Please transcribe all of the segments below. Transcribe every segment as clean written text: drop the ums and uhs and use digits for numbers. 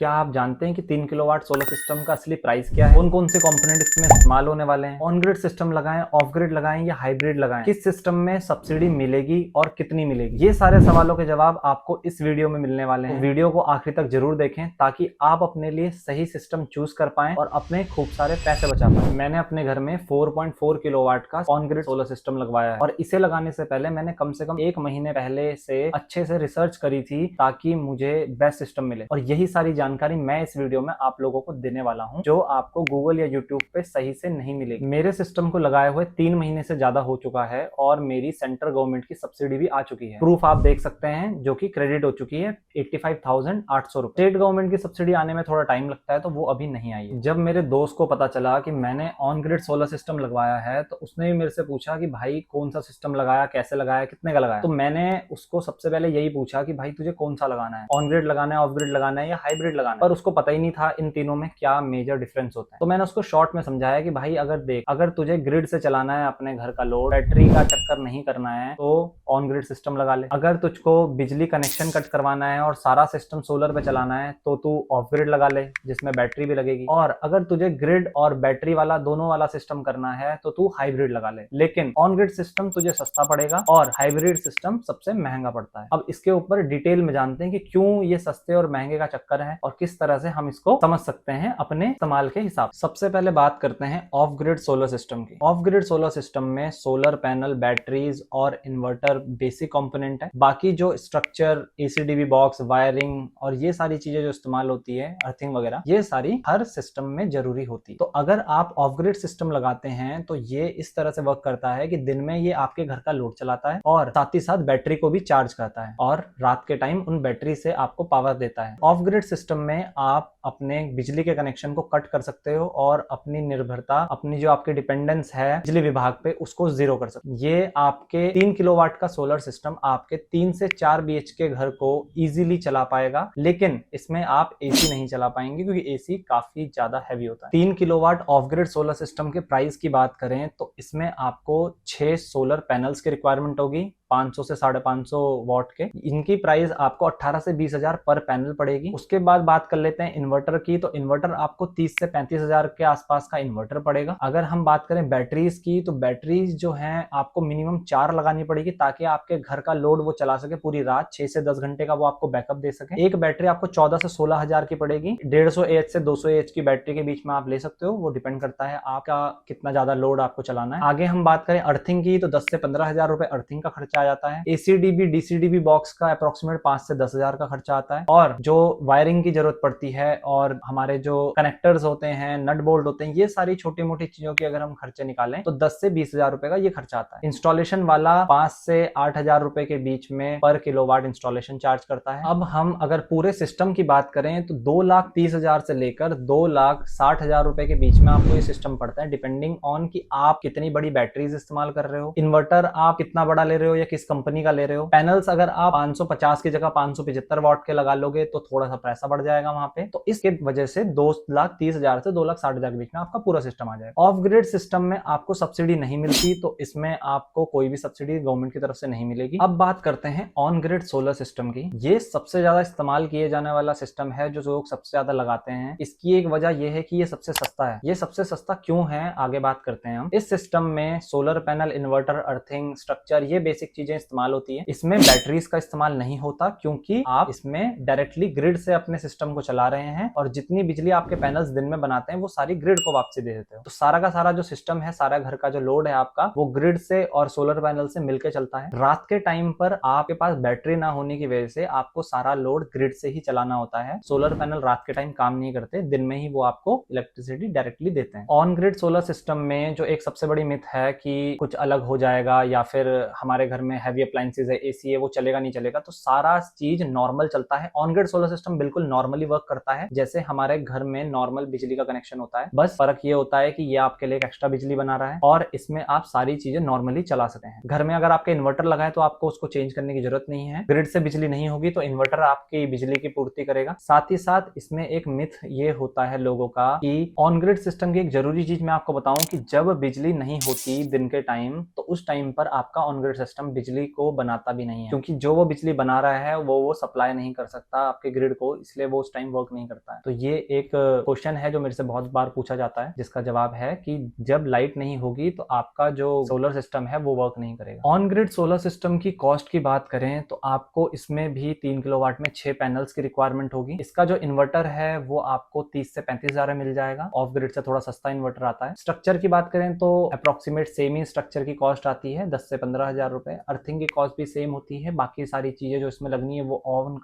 क्या आप जानते हैं कि 3 किलोवाट सोलर सिस्टम का असली प्राइस क्या है? कौन कौन से कंपोनेंट इसमें इस्तेमाल होने वाले हैं? ऑन ग्रिड सिस्टम लगाएं, ऑफ ग्रिड लगाएं या हाइब्रिड लगाएं? किस सिस्टम में सब्सिडी मिलेगी और कितनी मिलेगी? ये सारे सवालों के जवाब आपको इस वीडियो में मिलने वाले हैं। तो वीडियो को आखिरी तक जरूर देखें ताकि आप अपने लिए सही सिस्टम चूज कर पाएं और अपने खूब सारे पैसे बचा पाएं। मैंने अपने घर में 4.4 किलोवाट का ऑन ग्रिड सोलर सिस्टम लगवाया है और इसे लगाने से पहले मैंने कम से कम 1 महीने पहले से अच्छे से रिसर्च करी थी ताकि मुझे बेस्ट सिस्टम मिले, और यही सारी जानकारी मैं इस वीडियो में आप लोगों को देने वाला हूं जो आपको गूगल या यूट्यूब पे सही से नहीं मिलेगी। मेरे सिस्टम को लगाए हुए 3 महीने से ज्यादा हो चुका है और मेरी सेंट्रल गवर्नमेंट की सब्सिडी भी आ चुकी है। प्रूफ आप देख सकते हैं जो कि क्रेडिट हो चुकी है 85,800 रुपए। स्टेट गवर्नमेंट की सब्सिडी आने में थोड़ा टाइम लगता है तो वो अभी नहीं आई है। जब मेरे दोस्त को पता चला कि मैंने ऑन ग्रिड सोलर सिस्टम लगवाया है तो उसने भी मेरे से पूछा कि भाई कौन सा सिस्टम लगाया, कैसे लगाया, कितने का लगाया। तो मैंने उसको सबसे पहले यही पूछा कि भाई तुझे कौन सा लगाना है, ऑन ग्रिड लगाना है, ऑफ ग्रिड लगाना है या हाइब्रिड लगाना है। पर उसको पता ही नहीं था इन तीनों में क्या मेजर डिफरेंस होता है। तो मैंने उसको शॉर्ट में समझाया कि भाई अगर तुझे ग्रिड से चलाना है अपने घर का लोड, बैटरी का चक्कर नहीं करना है तो ऑन ग्रिड सिस्टम लगा ले। अगर तुझको बिजली कनेक्शन कट करवाना है और सारा सिस्टम सोलर पे चलाना है तो तू ऑफ ग्रिड लगा ले जिसमें बैटरी भी लगेगी। और अगर तुझे ग्रिड और बैटरी वाला दोनों वाला सिस्टम करना है तो तू हाइब्रिड लगा ले। लेकिन ऑन ग्रिड सिस्टम तुझे सस्ता पड़ेगा और हाइब्रिड सिस्टम सबसे महंगा पड़ता है। अब इसके ऊपर डिटेल में जानते हैं कि क्यों ये सस्ते और महंगे का चक्कर है और किस तरह से हम इसको समझ सकते हैं अपने इस्तेमाल के हिसाब से। सबसे पहले बात करते हैं ऑफ ग्रिड सोलर सिस्टम की। ऑफ ग्रिड सोलर सिस्टम में सोलर पैनल, बैटरीज और इन्वर्टर बेसिक कंपोनेंट है। बाकी जो स्ट्रक्चर, एसीडीबी बॉक्स, वायरिंग और ये सारी चीजें जो इस्तेमाल होती है, अर्थिंग वगैरह, ये सारी हर सिस्टम में जरूरी होती है। तो अगर आप ऑफ ग्रिड सिस्टम लगाते हैं तो ये इस तरह से वर्क करता है कि दिन में ये आपके घर का लोड चलाता है और साथ ही साथ बैटरी को भी चार्ज करता है और रात के टाइम उन बैटरी से आपको पावर देता है। ऑफ ग्रिड सिस्टम में आप अपने बिजली के कनेक्शन को कट कर सकते हो और अपनी निर्भरता, अपनी जो आपकी डिपेंडेंस है बिजली विभाग पे, उसको जीरो कर सकते हो। ये आपके 3 किलोवाट का सोलर सिस्टम आपके 3 से 4 बीएचके घर को इजीली चला पाएगा, लेकिन इसमें आप एसी नहीं चला पाएंगे क्योंकि एसी काफी ज्यादा हैवी होता है। 3 kilowatt of grid solar system के प्राइस की बात करें तो इसमें आपको 6 सोलर पैनल्स की रिक्वायरमेंट होगी, 500 से 550 वॉट के। इनकी प्राइस आपको 18 से 20 हजार पर पैनल पड़ेगी। उसके बाद बात कर लेते हैं इन्वर्टर की, तो इन्वर्टर आपको 30 से 35 हजार के आसपास का इन्वर्टर पड़ेगा। अगर हम बात करें बैटरीज की तो बैटरीज जो हैं आपको मिनिमम 4 लगानी पड़ेगी ताकि आपके घर का लोड वो चला सके पूरी रात, 6 से 10 घंटे का वो आपको बैकअप दे सके। एक बैटरी आपको 14 से 16 हजार की पड़ेगी। 150 एच से 200 एच की बैटरी के बीच में आप ले सकते हो, वो डिपेंड करता है आपका कितना ज्यादा लोड आपको चलाना है। आगे हम बात करें अर्थिंग की तो 10 से 15 हजार रुपए अर्थिंग का खर्चा आ जाता है। एसीडीबी, डीसीडीबी बॉक्स का अप्रोक्सीमेट 5 से 10 हजार का खर्चा आता है। और जो वायरिंग की जरूरत पड़ती है और हमारे जो कनेक्टर्स होते हैं, नट बोल्ट होते हैं, ये सारी छोटी मोटी चीजों की अगर हम खर्चे निकालें तो 10 से 20 हजार रुपए का ये खर्चा आता है। इंस्टॉलेशन वाला 5 से 8 हजार रुपए के बीच में पर किलोवाट इंस्टॉलेशन चार्ज करता है। अब हम अगर पूरे सिस्टम की बात करें तो 2,30,000 से लेकर 2,60,000 रुपए के बीच में आपको ये सिस्टम पड़ता है, डिपेंडिंग ऑन कि आप कितनी बड़ी बैटरीज इस्तेमाल कर रहे हो, इन्वर्टर आप कितना बड़ा ले रहे हो या किस कंपनी का ले रहे हो। पैनल्स अगर आप 550 की जगह 575 वॉट के लगा लोगे तो थोड़ा सा पैसा बढ़ जाएगा वहां पे। तो इसके वजह से 2,30,000 से 2,60,000 के बीच में आपका पूरा सिस्टम आ जाएगा। ऑफ ग्रिड सिस्टम में आपको सब्सिडी नहीं मिलती, तो इसमें आपको कोई भी सब्सिडी गवर्नमेंट की तरफ से नहीं मिलेगी। अब बात करते हैं ऑन ग्रिड सोलर सिस्टम की। ये सबसे ज्यादा इस्तेमाल किए जाने वाला सिस्टम है जो लोग सबसे ज्यादा लगाते हैं। इसकी एक वजह यह है कि ये सबसे सस्ता है। ये सबसे सस्ता क्यों है, आगे बात करते हैं हम। इस सिस्टम में solar panel, inverter, earthing, structure, ये बेसिक चीजें इस्तेमाल होती है। इसमें बैटरीज का इस्तेमाल नहीं होता क्योंकि आप इसमें डायरेक्टली ग्रिड से अपने सिस्टम को चला रहे हैं और जितनी बिजली आपके पैनल्स दिन में बनाते हैं वो सारी ग्रिड को वापसी दे देते हो। तो सारा का सारा जो सिस्टम है, सारा घर का जो लोड है आपका, वो ग्रिड से और सोलर पैनल से मिलकर चलता है। रात के टाइम पर आपके पास बैटरी ना होने की वजह से आपको सारा लोड ग्रिड से ही चलाना होता है। सोलर पैनल रात के टाइम काम नहीं करते, दिन में ही वो आपको इलेक्ट्रिसिटी डायरेक्टली देते हैं। ऑन ग्रिड सोलर सिस्टम में जो एक सबसे बड़ी मिथ है कि कुछ अलग हो जाएगा या फिर हमारे घर में हैवी अप्लायंसेज है, एसी है, वो चलेगा नहीं चलेगा, तो सारा चीज नॉर्मल चलता है। ऑन ग्रिड सोलर सिस्टम बिल्कुल नॉर्मली वर्क करता है जैसे हमारे घर में नॉर्मल बिजली का कनेक्शन होता है। बस फर्क ये होता है कि ये आपके लिए एक एक्स्ट्रा बिजली बना रहा है और इसमें आप सारी चीजें नॉर्मली चला सकते हैं। घर में अगर आपके इन्वर्टर लगा है तो आपको उसको चेंज करने की जरूरत नहीं है। ग्रिड से बिजली नहीं होगी तो इन्वर्टर आपकी बिजली की पूर्ति करेगा। साथ ही साथ इसमें एक मिथ ये होता है लोगों का कि ऑन ग्रिड सिस्टम की एक जरूरी चीज मैं आपको बताऊं कि जब बिजली नहीं होती दिन के टाइम तो उस टाइम पर आपका ऑन ग्रिड सिस्टम बिजली को बनाता भी नहीं है, क्योंकि जो वो बिजली बना रहा है वो सप्लाई नहीं कर सकता आपके ग्रिड को, इसलिए वो उस टाइम वर्क नहीं करता है। तो ये एक क्वेश्चन है जो मेरे से बहुत बार पूछा जाता है, जिसका जवाब है कि जब लाइट नहीं होगी तो आपका जो सोलर सिस्टम है वो वर्क नहीं करेगा। ऑन ग्रिड सोलर सिस्टम की कॉस्ट की बात करें तो आपको इसमें भी 3 किलोवाट में 6 पैनल्स की रिक्वायरमेंट होगी। इसका जो इन्वर्टर है वो आपको 30 से 35 हजार में मिल जाएगा। ऑफ ग्रिड से थोड़ा सस्ता इन्वर्टर आता है। स्ट्रक्चर की बात करें तो अप्रोक्सीमेट सेम ही स्ट्रक्चर की कॉस्ट आती है 10 से 15 हजार रुपए। अर्थिंग की कॉस्ट भी सेम होती है, बाकी सारी चीजें जो इसमें लगनी है वो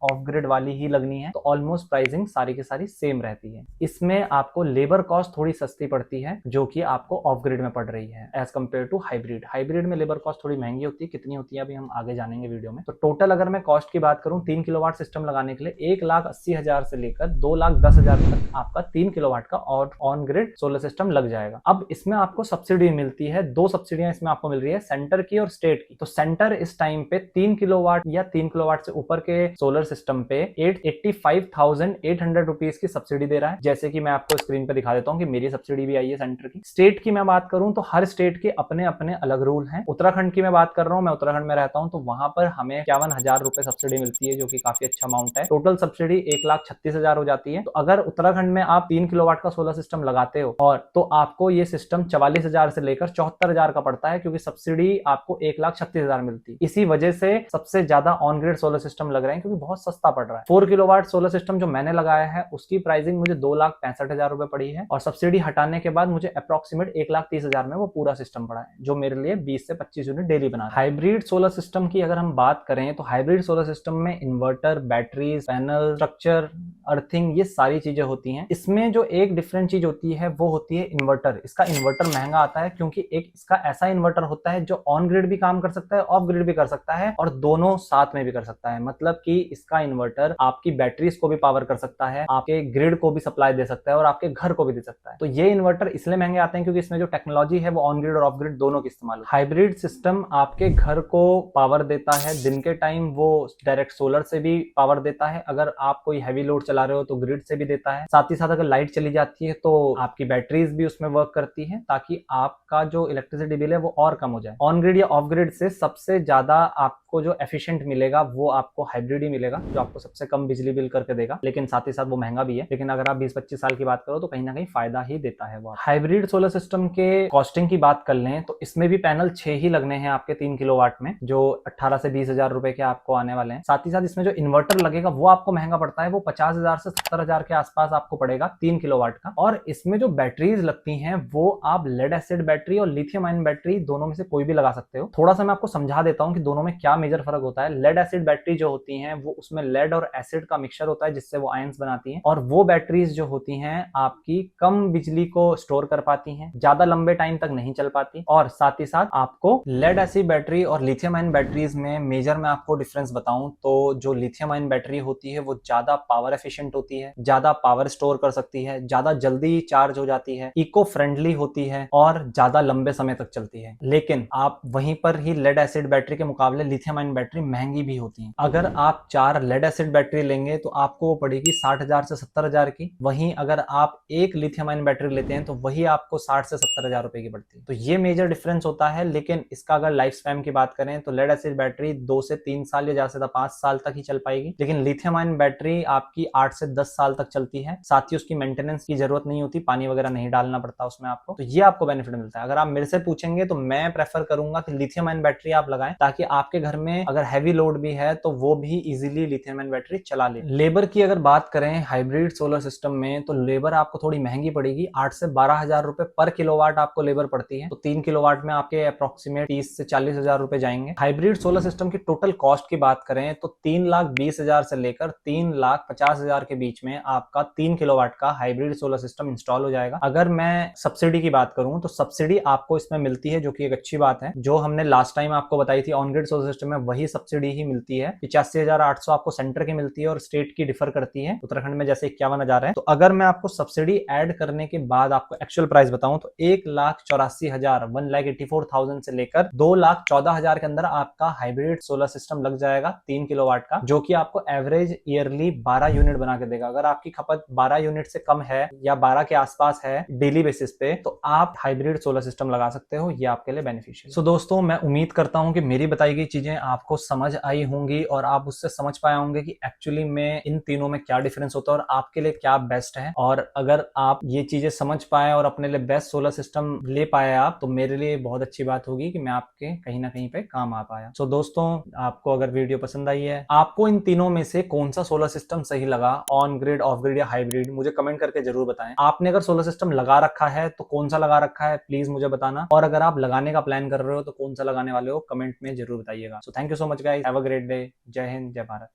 ऑफ ग्रिड वाली ही लगनी है, तो ऑलमोस्ट प्राइसिंग सारी की सारी सेम रहती है। इसमें आपको लेबर कॉस्ट थोड़ी सस्ती पड़ती है, जो कि आपको ऑफ ग्रिड में पड़ रही है as compare to hybrid. Hybrid में लेबर कॉस्ट थोड़ी महंगी होती है, कितनी होती है अभी हम आगे जानेंगे वीडियो में। तो टोटल अगर मैं कॉस्ट की बात करूं 3 किलोवाट सिस्टम लगाने के लिए 1,80,000 से लेकर 2,10,000 तक आपका 3 किलोवाट का ऑन ग्रिड सोलर सिस्टम लग जाएगा। अब इसमें आपको सब्सिडी मिलती है, 2 सब्सिडियां इसमें आपको मिल रही है, सेंटर की और स्टेट की। तो सेंटर इस टाइम पे 3 किलोवाट या 3 किलोवाट से ऊपर के सोलर सिस्टम पे 85,800 रुपीज की सब्सिडी दे रहा है, जैसे कि मैं आपको स्क्रीन पे दिखा देता हूं कि मेरी सब्सिडी भी आई है सेंटर की। स्टेट की मैं बात करूं तो हर स्टेट के अपने अपने अलग रूल हैं। उत्तराखंड की मैं बात कर रहा हूं, मैं उत्तराखंड में रहता हूं, तो वहां पर हमें 51,000 रुपए सब्सिडी मिलती है, जो कि काफी अच्छा अमाउंट है। टोटल सब्सिडी 1,36,000 हो जाती है। तो अगर उत्तराखंड में आप 3 किलोवाट का सोलर सिस्टम लगाते हो और तो आपको ये सिस्टम 44,000 से लेकर 74,000 का पड़ता है, क्योंकि सब्सिडी आपको 1,36,000 मिलती है। इसी वजह से सबसे ज्यादा ऑन ग्रिड सोलर सिस्टम लग रहे हैं, क्योंकि बहुत सस्ता पड़ रहा है। 4 किलोवाट सोलर सिस्टम जो मैंने लगाया है उसकी प्राइसिंग मुझे 2,65,000 रुपए पड़ी है, और सब्सिडी हटाने के बाद मुझे अप्रोक्सीमेट 1,30,000 में वो पूरा सिस्टम पड़ा है, जो मेरे लिए 20 से 25 यूनिट डेली बना है। हाइब्रिड सोलर सिस्टम की अगर हम बात करें तो हाइब्रिड सोलर सिस्टम में inverter, batteries, panel, structure, earthing, ये सारी चीजें होती हैं। इसमें जो एक डिफरेंट चीज होती है वो होती है इन्वर्टर। इसका इन्वर्टर महंगा आता है, क्योंकि एक इसका ऐसा इन्वर्टर होता है जो ऑन ग्रिड भी काम कर सकता है, ऑफ ग्रिड भी कर सकता है, और दोनों साथ में भी कर सकता है। मतलब कि इसका इन्वर्टर आपकी बैटरीज को भी पावर कर सकता है, आपके ग्रिड को भी सप्लाई दे सकता है, और आपके घर को भी दे सकता है। तो ये इन्वर्टर इसलिए महंगे आते हैं क्योंकि इसमें जो टेक्नोलॉजी है वो ऑन ग्रिड और ऑफ ग्रिड दोनों की इस्तेमाल होती है। हाइब्रिड सिस्टम आपके घर को पावर देता है, दिन के टाइम वो डायरेक्ट सोलर से भी पावर देता है, अगर आप कोई हैवी लोड चला रहे हो तो ग्रिड से भी देता है। साथ ही साथ अगर लाइट चली जाती है तो आपकी बैटरीज भी उसमें वर्क करती है, ताकि आपका जो इलेक्ट्रिसिटी बिल है वो और कम हो जाए। ऑन ग्रिड या ऑफ ग्रिड से सबसे ज्यादा आपको जो एफिशिएंट मिलेगा वो आपको हाइब्रिड ही मिलेगा, जो आपको सबसे कम बिजली बिल करके देगा, लेकिन साथ ही साथ वो महंगा भी है। लेकिन अगर आप 20-25 साल की बात करो तो कहीं ना कहीं फायदा ही देता है वो। हाइब्रिड सोलर सिस्टम के कॉस्टिंग की बात कर लें तो इसमें भी पैनल 6 ही लगने हैं आपके 3 किलोवाट में, जो 18 से 20,000 रुपए के आपको आने वाले हैं। साथ ही साथ इसमें जो इन्वर्टर लगेगा वो आपको महंगा पड़ता है, वो 50,000 से 70,000 के आसपास आपको पड़ेगा 3 किलोवाट का। और इसमें जो बैटरीज लगती हैं वो आप लेड एसिड बैटरी और लिथियम आयन बैटरी दोनों में से कोई भी लगा सकते हो। थोड़ा सा मैं आपको समझा देता हूं कि दोनों में क्या मेजर फर्क होता है। लेड एसिड बैटरी जो होती हैं वो उसमें लेड और एसिड का मिक्सचर होता है, जिससे वो आयंस बनाती हैं, और वो बैटरीज जो होती हैं आपकी कम बिजली को स्टोर कर पाती हैं, ज्यादा लंबे टाइम तक नहीं चल पाती। और साथ ही साथ आपको लेड एसिड बैटरी और लिथियम आयन बैटरीज में मेजर मैं आपको डिफरेंस बताऊं तो जो लिथियम आयन बैटरी होती है वो ज्यादा पावर एफिशिएंट होती है, ज्यादा पावर स्टोर कर सकती है, ज्यादा जल्दी चार्ज हो जाती है, इको फ्रेंडली होती है और ज्यादा लंबे समय तक चलती है। लेकिन आप वहीं पर ही लेड एसिड बैटरी के मुकाबले लिथियम आयन बैटरी महंगी भी होती है। अगर आप 4 लेड एसिड बैटरी लेंगे तो आपको पड़ेगी 60,000 से 70,000 की, वहीं अगर आप एक लिथियम आयन बैटरी लेते हैं तो वही आपको 60 से 70,000 रुपए की पड़ती है। तो ये मेजर डिफरेंस होता है। लेकिन इसका अगर लाइफ स्पैन की बात करें तो लेड एसिड बैटरी 2 से 3 साल या ज्यादा से ज्यादा 5 साल तक ही चल पाएगी, लेकिन लिथियम आयन बैटरी आपकी 8 से 10 साल तक चलती है। साथ ही उसकी मेंटेनेंस की जरूरत नहीं होती, पानी वगैरह नहीं डालना पड़ता उसमें आपको, तो ये आपको बेनिफिट मिलता है। अगर आप मेरे से पूछेंगे तो मैं प्रेफर करूंगा कि लिथियम आयन बैटरी आप लगाएं, ताकि आपके घर में अगर हैवी लोड भी है तो वो भी इजीली लिथियम आयन बैटरी चला ले। लेबर की अगर बात करें हाइब्रिड सोलर सिस्टम में तो लेबर आपको थोड़ी महंगी पड़ेगी, 8 से 12,000 रुपए पर किलोवाट आपको लेबर पड़ती है। तो 3 किलोवाट में आपके अप्रोक्सीमेट 30 से 40,000 रुपए जाएंगे। हाइब्रिड सोलर सिस्टम की टोटल कॉस्ट की बात करें तो 3,20,000 से लेकर 3,50,000 के बीच में आपका 3 किलोवाट का हाइब्रिड सोलर सिस्टम इंस्टॉल हो जाएगा। अगर मैं सब्सिडी की बात करूं तो सब्सिडी आपको इसमें मिलती है, जो कि एक अच्छी बात है। जो हमने लास्ट टाइम आपको बताई थी ऑन ग्रिड सोलर सिस्टम में वही सब्सिडी ही मिलती है। 85,800 आपको सेंटर की मिलती है और स्टेट की डिफर करती है। उत्तराखंड में जैसे 51,000 है। तो अगर मैं आपको सब्सिडी ऐड करने के बाद आपको एक्चुअल प्राइस बताऊं तो 1,84,000 1,84,000 से लेकर 2,14,000 के अंदर आपका हाइब्रिड सोलर सिस्टम लग जाएगा 3 किलोवाट का, जो कि आपको एवरेज ईयरली 12 यूनिट बना के देगा। अगर आपकी खपत 12 यूनिट से कम है या 12 के आसपास है डेली बेसिस पे, तो आप हाइब्रिड सोलर सिस्टम लगा सकते हो। ये आपके लिए बेनिफिशियल। सो दोस्तों, मैं उम्मीद करता हूं कि मेरी बताई गई चीजें आपको समझ आई होंगी और आप उससे समझ पाए होंगे कि एक्चुअली में इन तीनों में क्या डिफरेंस होता है और आपके लिए क्या बेस्ट है। और अगर आप ये चीजें समझ पाए और अपने लिए बेस्ट सोलर सिस्टम ले पाए आप, तो मेरे लिए बहुत अच्छी बात होगी कि मैं आपके कहीं ना कहीं पे काम आ पाया। सो दोस्तों, आपको अगर वीडियो पसंद आई है, आपको इन तीनों में से कौन सा सोलर सिस्टम सही लगा, ऑन ग्रिड, ऑफ ग्रिड या हाइब्रिड, मुझे कमेंट करके जरूर बताएं। आपने अगर सोलर सिस्टम लगा रखा है तो कौन सा लगा रखा है प्लीज मुझे बताना, और अगर आप लगाने का प्लान कर रहे हो तो कौन सा लगाने वाले हो कमेंट में जरूर बताइएगा। So thank you so much guys, have a great day. जय हिंद, जय भारत।